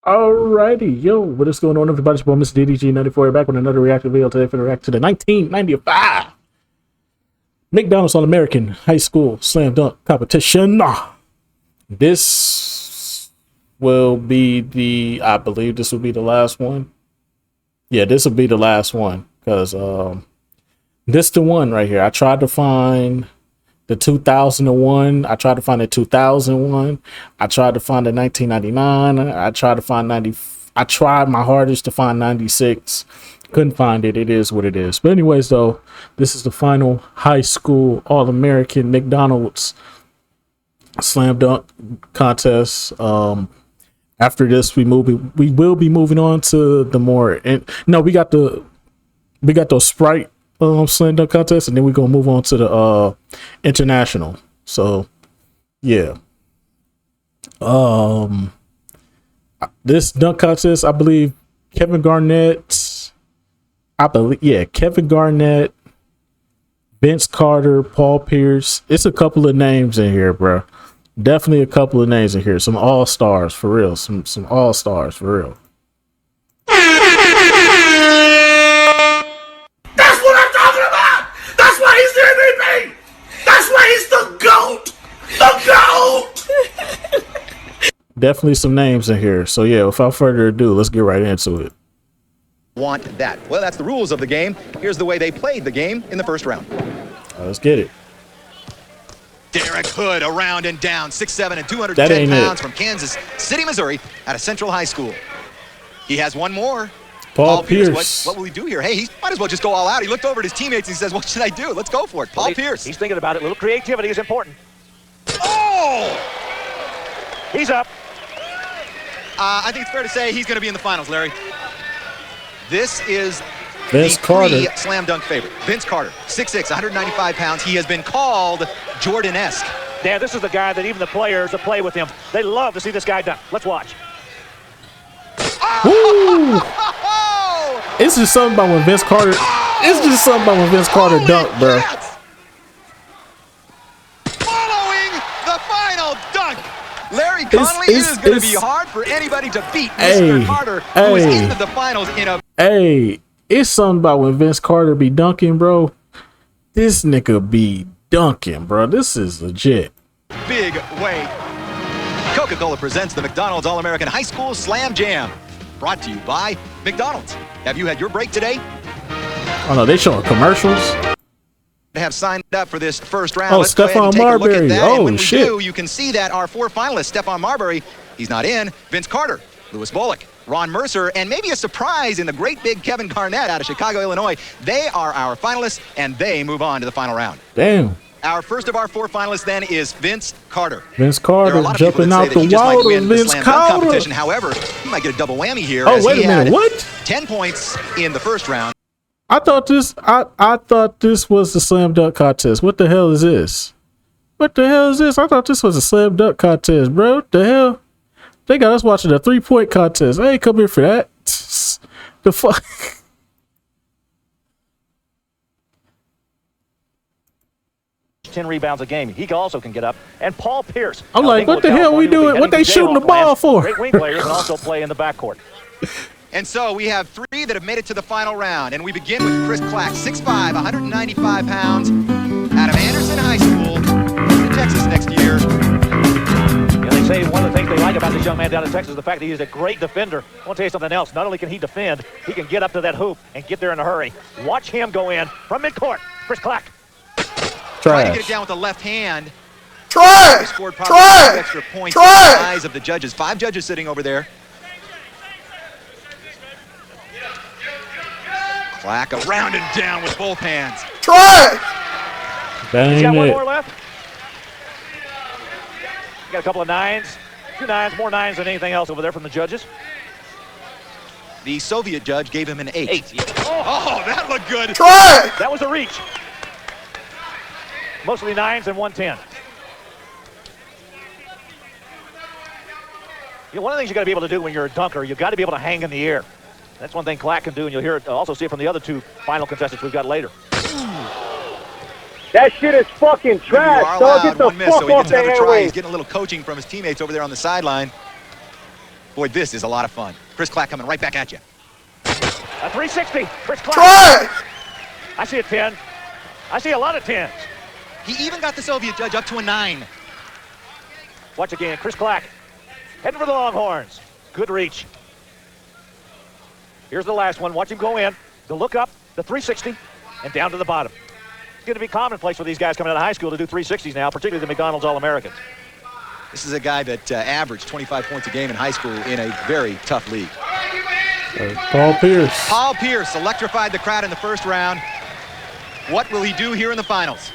Alrighty, yo, what is going on, everybody? It's your boy, Mr. DDG94, back with another reactive video today for the react to the 1995 McDonald's All-American High School Slam Dunk Competition. This will be I believe this will be the last one. Yeah, this will be the last one because this the one right here. I tried to find the 2001. I tried to find the 2001. I tried to find the 1999. I tried to find 90. I tried my hardest to find 96. Couldn't find it. It is what it is. But anyways, though, this is the final high school All-American McDonald's Slam Dunk contest. After this, we will be moving on to the more. No, we got those Sprite Slam Dunk contest, and then we're gonna move on to the international. So yeah, this dunk contest, I believe Kevin Garnett, Vince Carter, Paul Pierce. It's a couple of names in here, bro. Definitely a couple of names in here. Some all-stars for real. Some all-stars for real. Definitely some names in here. So yeah, without further ado, let's get right into it. Want that? Well, that's the rules of the game. Here's the way they played the game in the first round. Let's get it. Derek Hood around and down, 6'7" and 210 pounds from Kansas City, Missouri, out of Central High School. He has one more. Paul Pierce. What will he do here? Hey, he might as well just go all out. He looked over at his teammates and he says, what should I do? Let's go for it. Paul Pierce. He's thinking about it. A little creativity is important. Oh! He's up. I think it's fair to say he's going to be in the finals, Larry. This is Vince the Carter, slam dunk favorite. Vince Carter, 6'6", 195 pounds. He has been called Jordan-esque. Yeah, this is the guy that even the players that play with him, they love to see this guy dunk. Let's watch. Oh! It's just something about when Vince Carter. It's just something about when Vince Carter dunk, bro. Following the final dunk, Larry Connolly is going to be hard for anybody to beat Mr. Carter, who is into the finals in a. Hey, it's something about when Vince Carter be dunking, bro. This nigga be dunking, bro. This is legit. Big way. Coca-Cola presents the McDonald's All-American High School Slam Jam. Brought to you by McDonald's. Have you had your break today? Oh no, they showing commercials. Have signed up for this first round. Oh, Let's go ahead and take a look Marbury. at that. Oh, and when we shit. do, you can see that our four finalists, Stephon Marbury, he's not in. Vince Carter, Louis Bullock, Ron Mercer, and maybe a surprise in the great big Kevin Garnett out of Chicago, Illinois. They are our finalists, and they move on to the final round. Damn. Our first of our four finalists then is Vince Carter. Vince Carter jumping out the water. Vince Carter. However, he might get a double whammy here. Oh, wait a minute. What? 10 points in the first round. I thought this was the slam dunk contest. What the hell is this? What the hell is this? I thought this was a slam dunk contest, bro. What the hell? They got us watching a 3-point contest. I ain't come here for that. The fuck? 10 rebounds a game. He also can get up. And Paul Pierce. I'm like, what the hell we doing? What they shooting the ball for? Great wing players can also play in the backcourt. And so we have three that have made it to the final round. And we begin with Chris Clack, 6'5", 195 pounds, out of Anderson High School, in Texas next year. Yeah, they say one of the things they like about this young man down in Texas is the fact that he's a great defender. I want to tell you something else. Not only can he defend, he can get up to that hoop and get there in a hurry. Watch him go in from midcourt. Chris Clack. Trying to get it down with the left hand. Try! Scored probably extra points in the eyes of the judges. 5 judges sitting over there. Clack around and down with both hands. Try! He's got one more left. Got a couple of nines. 2 nines, more nines than anything else over there from the judges. The Soviet judge gave him an 8. Oh, that looked good. Try! That was a reach. Mostly 9s and 110. You know, one of the things you got to be able to do when you're a dunker, you've got to be able to hang in the air. That's one thing Clack can do, and you'll hear it, also see it from the other 2 final contestants we've got later. That shit is fucking trash, dog. Get the fuck off the airways. He's getting a little coaching from his teammates over there on the sideline. Boy, this is a lot of fun. Chris Clack coming right back at you. A 360. Chris Clark. Try! I see a 10. I see a lot of 10s. He even got the Soviet judge up to a 9. Watch again. Chris Clack heading for the Longhorns. Good reach. Here's the last one. Watch him go in. The look up, the 360, and down to the bottom. It's going to be commonplace for these guys coming out of high school to do 360s now, particularly the McDonald's All-Americans. This is a guy that averaged 25 points a game in high school in a very tough league. Paul Pierce. Paul Pierce electrified the crowd in the first round. What will he do here in the finals?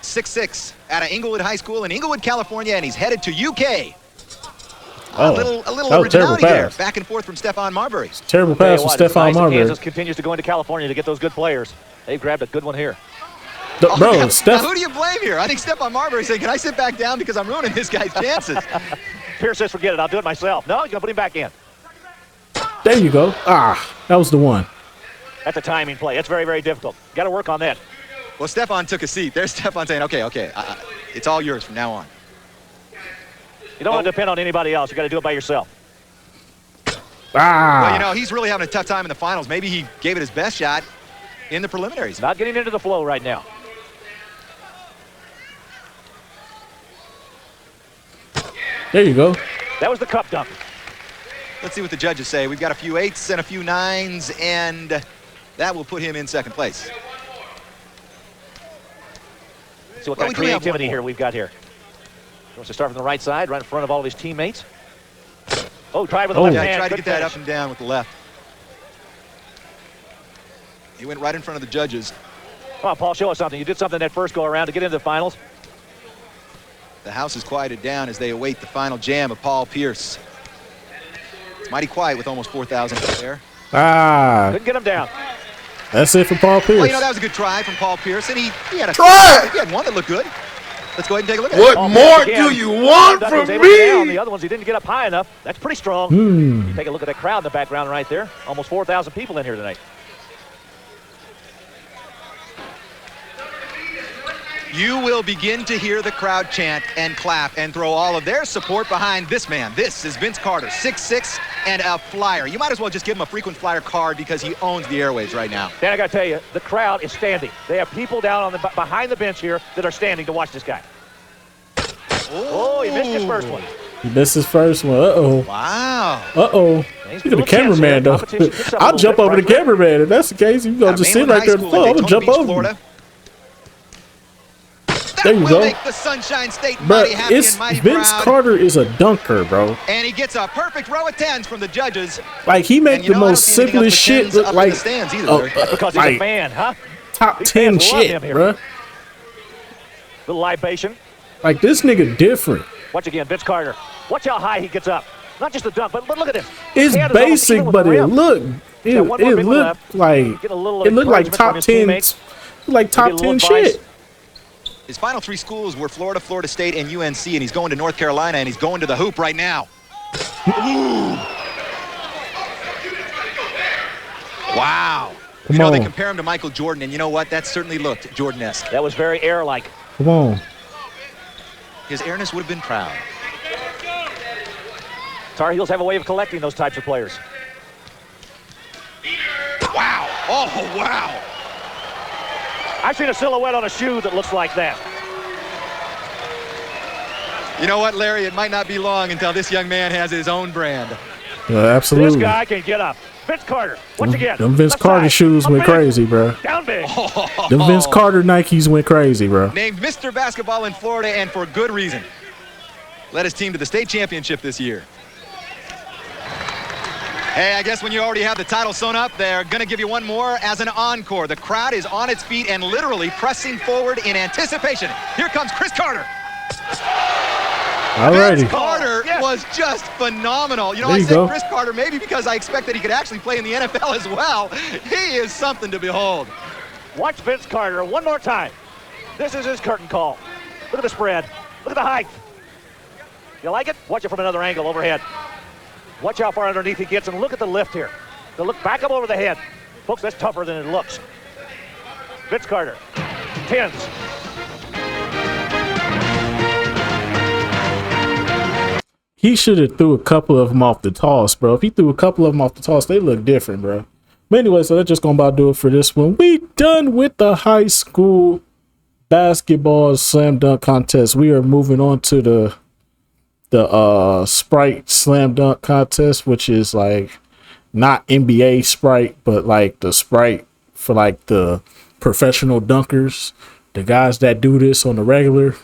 6'6", out of Inglewood High School in Inglewood, California, and he's headed to UK. A little that was a terrible originality there. pass. Back and forth from Stephon Marbury. Terrible Tell you pass from what, it's Stephon nice that Marbury. Kansas continues to go into California to get those good players. They've grabbed a good one here. Bro, Now, Steph. who do you blame here? I think Stephon Marbury saying, can I sit back down because I'm ruining this guy's chances? Pierce says, forget it. I'll do it myself. No, he's going to put him back in. There you go. That was the one. That's a timing play. That's very, very difficult. Got to work on that. Well, Stephon took a seat. There's Stephon saying, okay, it's all yours from now on. You don't want to depend on anybody else. You got to do it by yourself. Well, you know, he's really having a tough time in the finals. Maybe he gave it his best shot in the preliminaries. Not getting into the flow right now. There you go. That was the cup dunk. Let's see what the judges say. We've got a few 8s and a few 9s, and that will put him in second place. See what Well, kind of we do have creativity one more. here we've got here. He wants to start from the right side, right in front of all of his teammates. Oh, tried with the left Yeah, hand. he tried to Good get that finish. up and down with the left. He went right in front of the judges. Come on, Paul, show us something. You did something that first go around to get into the finals. The house is quieted down as they await the final jam of Paul Pierce. It's mighty quiet with almost 4,000 there. Couldn't get him down. That's it for Paul Pierce. Well, you know, that was a good try from Paul Pierce, and he had Try! he had one that looked good. Let's go ahead and take a look at What it. Paul more Pierce again. do you want Dunk was from able to get down. me? The other ones, he didn't get up high enough. That's pretty strong. Take a look at that crowd in the background right there. Almost 4,000 people in here tonight. You will begin to hear the crowd chant and clap and throw all of their support behind this man. This is Vince Carter, 6'6", and a flyer. You might as well just give him a frequent flyer card because he owns the airwaves right now. Dan, I got to tell you, the crowd is standing. They have people down on the behind the bench here that are standing to watch this guy. Oh, he missed his first one. He missed his first one. Uh-oh. Wow. Uh-oh. He's Look at the got a chance cameraman, here. though. Competition picks up a I'll little jump bit. over the cameraman. If that's the case, you Out gonna of just sit Mainland right there High on the School floor. in I'm gonna Daytona jump Beach, over. Florida. There That you will go. make the Sunshine State Bro, mighty happy it's and mighty Vince proud. Carter is a dunker, bro. And he gets a perfect row of 10s from the judges. Like, he And make you the know, I don't most see anything else simplest but shit 10s look up in like the stands either, Larry. Because he's a like fan, huh? top These 10 fans love shit, him here. bro. Little libation. Like, this nigga different. Watch again, Vince Carter. Watch how high he gets up. Not just the dunk, but look at this. It's Hand is almost basic, even with but the it rim. looked it, Got one more it big one looked left. like Get a little it looked like encouragement from top his 10, teammates. like top Maybe a little 10 advice. shit. His final 3 schools were Florida, Florida State, and UNC, and he's going to North Carolina, and he's going to the hoop right now. Wow. Come You know, they on. compare him to Michael Jordan, and you know what? That certainly looked Jordan-esque. That was very air-like. Come on. His airness would have been proud. Tar Heels have a way of collecting those types of players. Wow. Oh, wow. I've seen a silhouette on a shoe that looks like that. You know what, Larry? It might not be long until this young man has his own brand. Yeah, This absolutely. guy can get up. Vince Carter, once again. Them Vince left Carter side. shoes Up went big. crazy, bro. Down big. Them Vince Carter Nikes went crazy, bro. Named Mr. Basketball in Florida, and for good reason. Led his team to the state championship this year. Hey, I guess when you already have the title sewn up, they're going to give you one more as an encore. The crowd is on its feet and literally pressing forward in anticipation. Here comes Chris Carter. Alrighty. Vince Carter Yes. was just phenomenal. You know, There I you said go. Chris Carter maybe because I expected he could actually play in the NFL as well. He is something to behold. Watch Vince Carter one more time. This is his curtain call. Look at the spread. Look at the height. You like it? Watch it from another angle overhead. Watch how far underneath he gets, and look at the lift here. The look back up over the head. Folks, that's tougher than it looks. Vince Carter, 10s. he should have threw a couple of them off the toss, bro. If he threw a couple of them off the toss, they look different, bro. But anyway, so that's just gonna about do it for this one. We done with the high school basketball slam dunk contest. We are moving on to the Sprite slam dunk contest, which is like not NBA Sprite, but like the Sprite for like the professional dunkers, the guys that do this on the regular.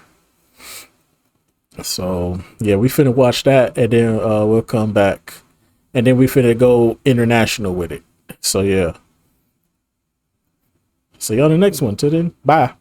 So yeah, we finna watch that, and then we'll come back, and then we finna go international with it. So yeah, see y'all in the next one. Till then, bye.